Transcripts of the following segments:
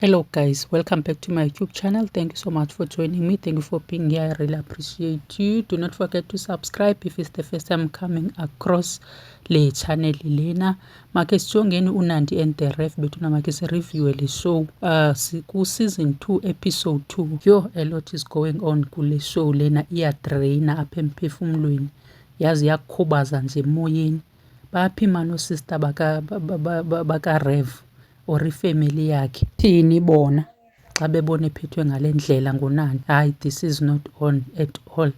Hello guys, welcome back to my YouTube channel. Thank you so much for joining me. Thank you for being here. I really appreciate you. Do not forget to subscribe if it's the first time coming across le channel lena. Make sijongeni uNandi and the Ref betuna make si review le show ku season 2 episode 2. Yo, a lot is going on kule show lena, iya draina apha emphefumulweni. Yazi yakhubaza nje emoyeni. Baphima no sister baka Rev or ifamily yakhe thini bona xa bebona ephethwe ngale ndlela nguNandi. Hayi, this is not on at all.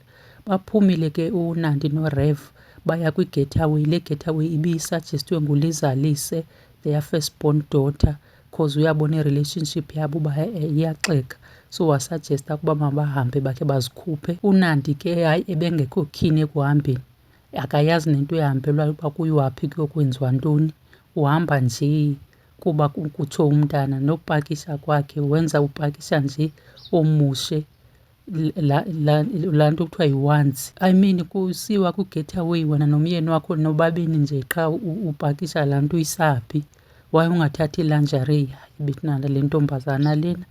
Baphumile ke uNandi noRev baya kwi-getaway. Le getaway ibisugestiwe nguLizalise, their firstborn daughter, cause uyabona i-relationship yabo uba iyaxeka, so wasuggesta ukuba mabahambe bakhe bazikhuphe. uNandi ke hayi ebengekho keen ekuhambeni, akayazi nento ehambelwayo uba kuyiwaphi kuyokwenziwa ntoni, uhamba nje kuba kutsho umntana. Nokupakisha kwakhe wenza upakisha nje omushe, laa nto kuthiwa yi-once. I mean kusiwa kwi-getaway wena nomyeni wakho nobabini nje qha upakisha laa nto uyisaphi. Waye ungathathi ilanjari? Hayi bethunana le ntombazana lena.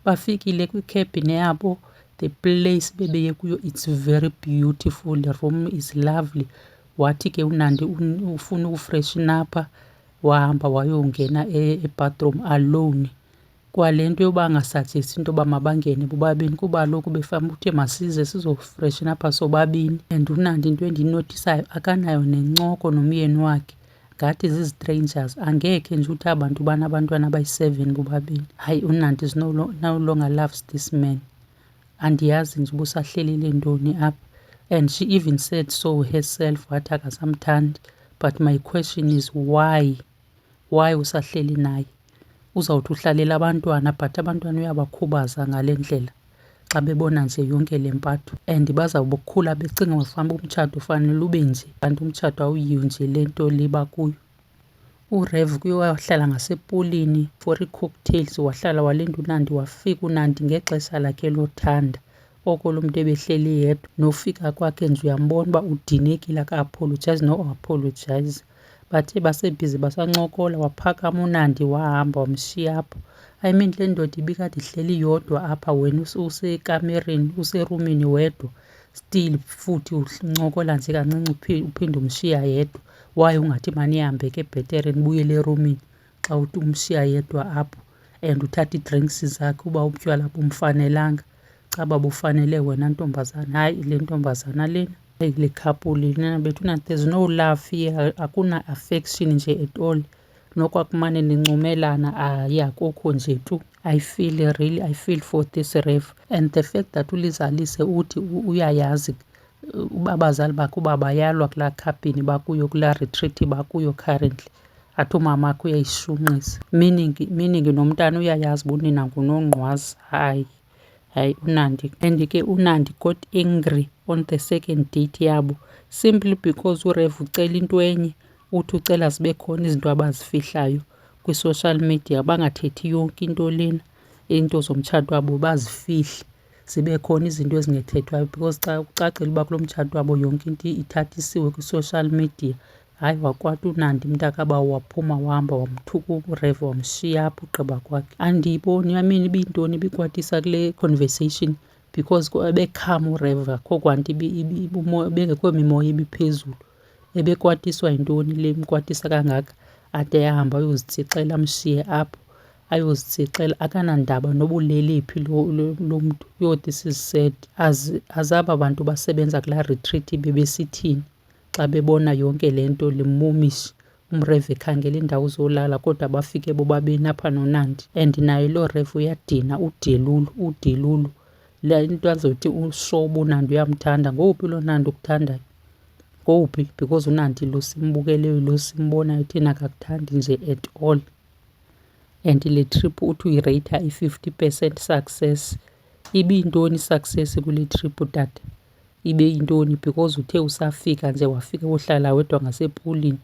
Bafikile kwikhabhini yabo, the place bebeye kuyo it's very beautiful, the room is lovely. Wathi ke uNandi ufuna ukufreshen apha, wahamba wayongena e-bathroom alone. Kwale nto yoba angasugesti into yoba mabangene bobabini kuba kaloku befanuba uthe masize sizofreshen apha sobabini. And uNandi into endiyinotisayo akanayo nencoko nomyeni wakhe, ngathi zizi-strangers. Angekhe nje uthi abantu banabantwana abayi-7 bobabini. Hayi, uNandi is no longer loves this man. Andiyazi nje ubusahlelele ntoni apha. And she even said so herself wathi akasamthandi. But my question is why usahleli naye? Uzawuthi uhlalela abantwana, but abantwana uyabakhubaza ngale ndlela xa bebona nje yonke le mpatho. And bazawubukhula becinga mhlawumbi umtshato ufanele ube nje, kanti umtshato awuyiyo nje le nto le bakuyo. uRev kuye wahlala ngasepulini for ii-cocktails, wahlala walinda uNandi. Wafika uNandi ngexesha lakhe lothanda, oko lo mntu ebehleli yedwa. Nofika kwakhe nje uyambona uba udinekile, aka-apologize no-apologize. Bathe basebhizi basancokola, waphakama uNandi wahamba wamshiya apho. I mean le ndoda ibikade ihleli yodwa apha, wena usekamereni userumini wedwa, still futhi uncokola nje kancinci uphinde umshiya yedwa. Waye ungathi manihambe ke bhetere nibuyele erumini xa uthi umshiya yedwa apho and uthatha ii-drinks zakhe uba ubutywala bumfanelanga. Caba bufanele wena ntombazana. Hayi, le ntombazana lena, le couple lena bethuna, there's no love here, akuna affection nje at all. Nokwakumane nincumelana akukho nje tu. I feel for this Rev. And the fact that uLizalise uthi uyayazi uba abazali bakhe uba bayalwa kulaa khabhini bakuyo, kulaa retreat bakuyo currently, athi umamakhe uyayishunqisa, meaning nomntana uyayazi uba unina ngunongqwazi. Hayi uNandi. And ke uNandi got angry on the second date yabo simply because uRev ucela into enye, uthi ucela zibe khona izinto abazifihlayo kwi-social media, bangathethi yonke into lena, iinto zomtshato wabo bazifihle, zibe khona izinto ezingethethwayo because xa kucacile uba kulo mtshato wabo yonke into ithathisiwe kwi-social media. Hayi, wakwati uNandi mntakaba waphuma wahamba wamthuka uRev wamshiya apho ugqiba kwakhe. Andiyiboni, I mean ibiyintoni ibikwatisa kule conversation because ebekhama uRev, akho kwanto bengekho mimoya ibiphezulu. Ebekwatiswa yintoni le imkwatisa kangaka? Ade yahamba ayozitsixela amshiye apho, ayozitsixela. Akanandaba nobulele phi lo mntu. Yo, this is sad. Azaba bantu basebenza kulaa retreat bebesithini xa bebona yonke le nto, le momish uMrev ekhangela iindawo zolala kodwa bafike bobabini apha noNandi. And naye lo Rev uyadina, udelulu. Le nto azothi ushoba uNandi uyamthanda. Ngowuphi lo Nandi ukuthandayo? Ngowuphi? Because uNandi lo simbukeleyo, lo simbonayo thina akakuthandi nje at all. And le trip uthi uyireyitha i-50% success. Ibiyintoni success kule trip tata? Ibe yintoni? Because uthe usafika nje wafika wohlala wedwa ngasepulini,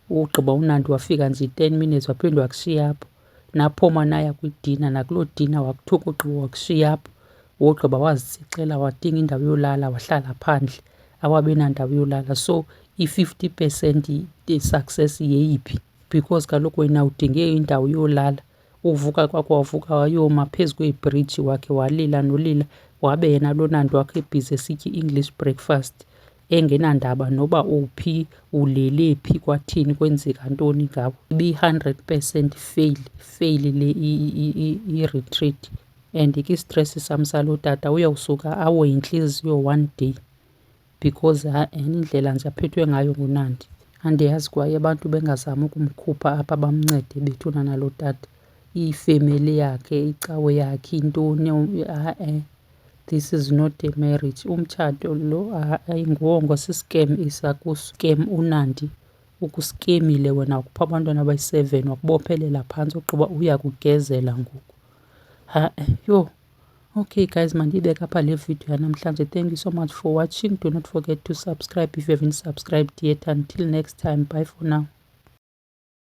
ugqiba uNandi wafika nje 10 minutes waphinde wakushiya apho. Naphoma naya kwidina, nakuloo dina wakuthuka ugqiba wakushiya apho. Wogqiba wazitsixela wadinga indawo yolala, wahlala phandle, awabi nandawo yolala. So i-50% success yeyiphi? Because kaloku wena udinge indawo yolala, uvuka kwakhe wavuka wayoma phezu kwebhriji wakhe walila nolila, wabe yena lo Nandi wakhe ebhizi esithi i-English breakfast, engenandaba noba uphi, ulele phi, kwathini, kwenzeka ntoni ngabo. Ibi-100% fail le i-retreat. And ke istress sami salo tata uyawusuka awe yinhliziyo one day because indlela nje aphethwe ngayo nguNandi. Andiyazi kwaye abantu bengazama ukumkhupha apha bamncede bethuna nalo tata, ifemeli yakhe, icawe yakhe, intoni. This is not a marriage. Umtshato lo ayinguwongo, siskem isakuskem uNandi. Ukuskemile wena, wakupha abantwana abayi-7 wakubophelela phantsi ogqiba uya kugezela ngoku. Yho. Okay guys, mandiyibeke apha le video yanamhlanje. Thank you so much for watching. Do not forget to subscribe if you haven't subscribed yet. Until next time, bye for now.